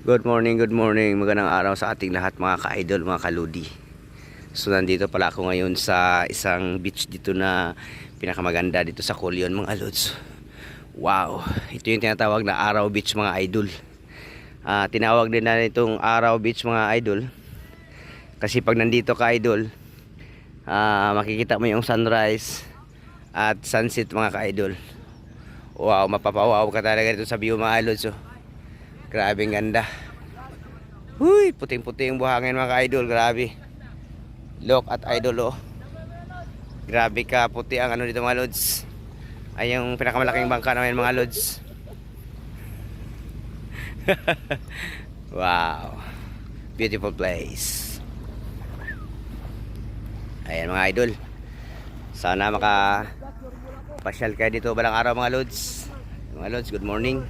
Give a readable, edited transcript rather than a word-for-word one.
Good morning, good morning. Magandang araw sa ating lahat mga ka-idol, mga kaludi. So nandito pala ako ngayon sa isang beach dito na pinakamaganda dito sa Culion mga lods. Wow, ito yung tinatawag na Araw Beach mga idol. Tinawag din na itong Araw Beach mga idol kasi pag nandito ka idol, makikita mo yung sunrise at sunset mga ka-idol. Wow, mapapawaw ka talaga dito sa view mga lods. Grabe ang ganda. Huy, puting-puting yung buhangin mga ka-idol. Grabe. Look at idol oh. Grabe ka puti ang ano dito mga lods. Ay yung pinakamalaking bangka namin mga lods. Wow. Beautiful place. Ayan mga idol. Sana makapasyal kayo dito balang araw mga lods. Mga lods, good morning.